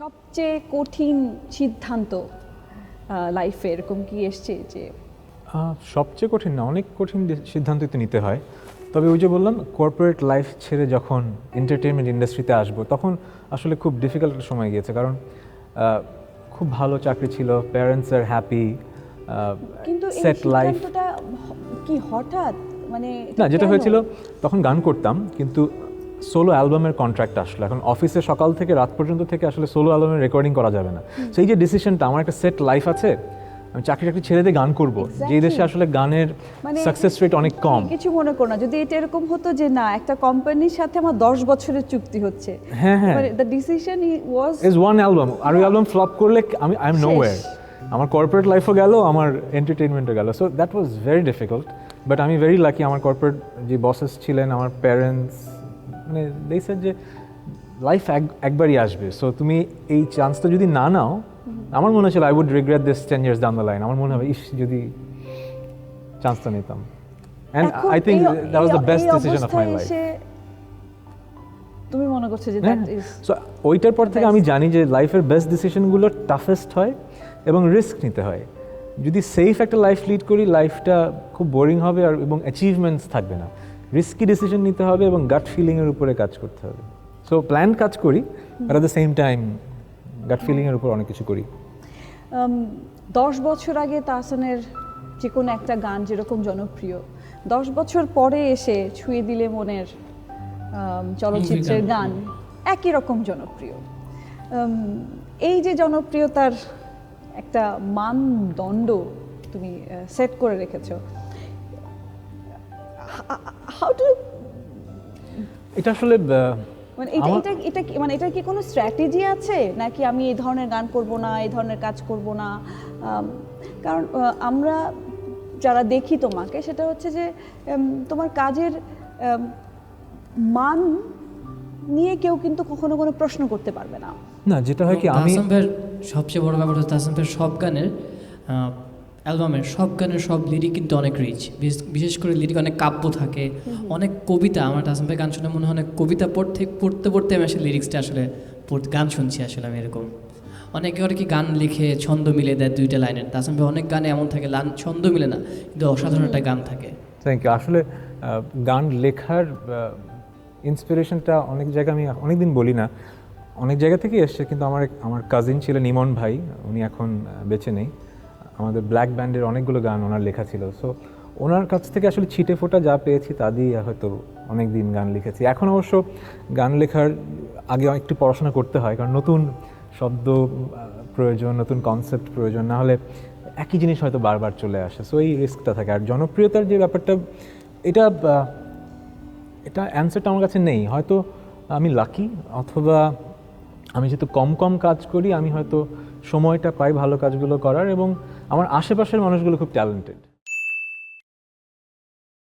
সবচেয়ে কঠিন সিদ্ধান্ত লাইফে এরকম কি এসছে যে? সবচেয়ে কঠিন না, অনেক কঠিন সিদ্ধান্তই তো নিতে হয়। তবে ওই যে বললাম, কর্পোরেট লাইফ ছেড়ে যখন এন্টারটেইনমেন্ট ইন্ডাস্ট্রিতে আসবো তখন আসলে খুব ডিফিকাল্ট সময় গিয়েছে, কারণ খুব ভালো চাকরি ছিল, প্যারেন্টস আর হ্যাপি, কিন্তু এই সেট লাইফ। সিদ্ধান্তটা কি হঠাৎ, মানে না, যেটা কেন? হয়েছিল তখন গান করতাম, কিন্তু সোলো অ্যালবামের কন্ট্রাক্ট আসলো। এখন অফিসে সকাল থেকে রাত পর্যন্ত থেকে আসলে সোলো অ্যালবামের রেকর্ডিং করা যাবে না। সেই যে ডিসিশনটা, আমার একটা সেট লাইফ আছে, আমি চাকরি ছেড়ে দিয়ে গান করব, যে দেশে আসলে গানের সাকসেস রেট অনেক কম। কিছু মনে করো না যদি এটা এরকম হতো যে না, একটা কোম্পানির সাথে আমার 10 বছরের চুক্তি হচ্ছে, হ্যাঁ, the decision was is one album, আর ওই অ্যালবাম ফ্লপ করলে আই এম নোওয়্যার। আমার কর্পোরেট লাইফও গেল, আমার এন্টারটেইনমেন্টও গেল। So that was very difficult, but আমি ভেরি লাকি। আমার কর্পোরেট যে বসেস ছিলেন, আমার প্যারেন্টস, মানে দে সেড যে লাইফ একবারই আসবে, সো তুমি এই চান্সটা যদি না নাও, আমার মনে হচ্ছিল I would regret this 10 years down the line। আমার মনে হবে ইস, যদি চান্সটা নিতাম। And I think that was the best decision of my life. তুমি মনে করছো যে দ্যাট ইজ, সো ওইটার পর থেকে আমি জানি যে লাইফের বেস্ট ডিসিশনগুলো টাফেস্ট হয় এবং রিস্ক নিতে হয়। যদি সেফ একটা লাইফ লিড করি, লাইফটা খুব বোরিং হবে আর এবং অ্যাচিভমেন্টস থাকবে না। রিস্কি ডিসিশন নিতে হবে এবং গাট ফিলিংয়ের উপরে কাজ করতে হবে। সো প্ল্যান কাজ করি, আর অ্যাট দ্য সেম টাইম গাট ফিলিংয়ের উপর অনেক কিছু করি। 10 বছর আগে তাহসানের যে কোনো একটা গান যেরকম জনপ্রিয়, 10 বছর পরে এসে ছুঁয়ে দিলে মনের চলচ্চিত্রের গান একই রকম জনপ্রিয়। এই যে জনপ্রিয়তার একটা মানদণ্ড তুমি সেট করে রেখেছো, হাউ টু, এটা আসলে মানে এটা কি কোনো স্ট্র্যাটেজি আছে নাকি আমি এই ধরনের গান করব না, এই ধরনের কাজ করব না? কারণ আমরা যারা দেখি তোমাকে, সেটা হচ্ছে যে তোমার কাজের মান নিয়ে কেউ কিন্তু কখনো কোনো প্রশ্ন করতে পারবে না। না, যেটা হয় কি, আমি সবচেয়ে বড় ব্যাপার হচ্ছে তাহসান ভাইয়ের সব গানের অ্যালবামের সব গানের সব লিরিক কিন্তু অনেক রিচ, বিশেষ করে লিরিক অনেক কাব্য থাকে, অনেক কবিতা। আমার তাহসান ভাই গান শুনে মনে হয় অনেক কবিতা পড়তে পড়তে আমি আসলে লিরিক্সটা আসলে গান শুনছি আসলে আমি এরকম। অনেকে করে কি গান লিখে ছন্দ মিলে দেয় 2টা লাইনের, তাহসান ভাই অনেক গানে এমন থাকে ছন্দ মিলে না, কিন্তু অসাধারণ একটা গান থাকে। Thank you. আসলে গান লেখার ইন্সপিরেশনটা অনেক জায়গায়, আমি অনেকদিন বলি না, অনেক জায়গা থেকে এসছে। কিন্তু আমার কাজিন ছিলেন ইমন ভাই, উনি এখন বেঁচে নেই। আমাদের ব্ল্যাক ব্যান্ডের অনেকগুলো গান ওনার লেখা ছিল। সো ওনার কাছ থেকে আসলে ছিটে ফোটা যা পেয়েছি তা দিয়ে হয়তো অনেক দিন গান লিখেছি। এখন অবশ্য গান লেখার আগে একটু পড়াশোনা করতে হয়, কারণ নতুন শব্দ প্রয়োজন, নতুন কনসেপ্ট প্রয়োজন, না হলে একই জিনিস হয়তো বারবার চলে আসে। সো এই রিস্কটা থাকে। আর জনপ্রিয়তার যে ব্যাপারটা, এটা অ্যান্সারটা আমার কাছে নেই। হয়তো আমি লাকি, অথবা আমি যেহেতু কম কাজ করি, আমি হয়তো সময়টা পাই ভালো কাজগুলো করার, এবং আমার আশেপাশের মানুষগুলো খুব ট্যালেন্টেড।